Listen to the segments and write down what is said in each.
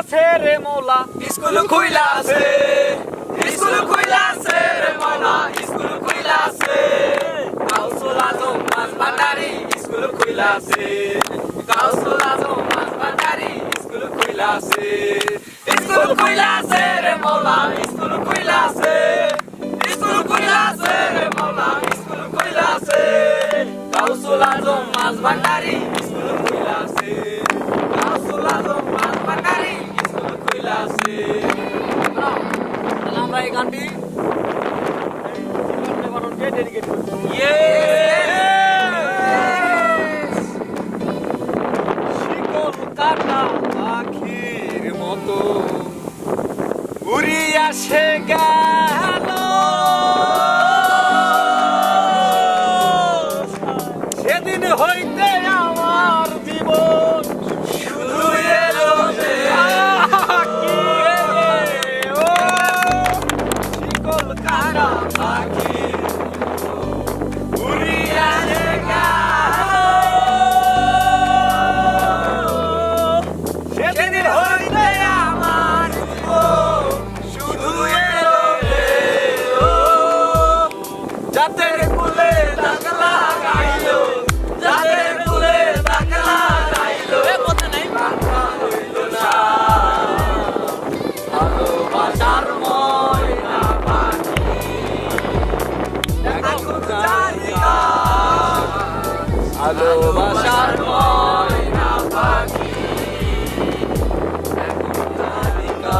খুইলাছে রে মৌলা, school খুইলাছে, school খুইলাছে রে মৌলা, স্কুল খুইলাছে। কাউসুল আজম মাছ ভান্ডারি স্কুল খুইলাছে, কাউসুল আজম মাছ ভান্ডারি স্কুল খুইলাছে। স্কুল খুইলাছে রে মৌলা, স্কুল খুইলাছে, স্কুল খুইলাছে রে মৌলা, স্কুল খুইলাছে। কাউসুল আজম মাছ ভান্ডারি স্কুল খুইলাছে, কাউসুল আজম মাছ ভান্ডারি স্কুল খুইলাছে। তাহলে আমরা এই গানটি ডেডিকেট করছি। শিকল কাটা পাখির মতো উড়িয়া সে গেল, সেদিন হইতে আমার জীবন শুধু এলো যে শিকল কাটা পাখি উড়িয়া সে সেদিন হইতে আমার জীবন শুধু এলো রে ও। যাতে কুলে দাগ লাগাইলো, যাদের কুলে দাগ লাগাইলো, বাঁধা হইল না। ভালোবাসার ময়না পাখি এখন জানিকা, ভালোবাসার ময়না পাখি এখন জানিকা।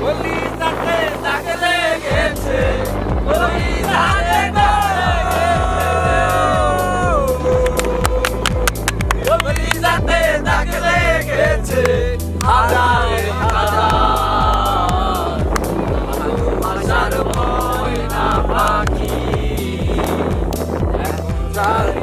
বলি যাতে দাগ লেগেছে, ওই ধারে যাতে দাগ লেগেছে হাজারে হাজার। ভালোবাসার ময়না পাখি এখন জানি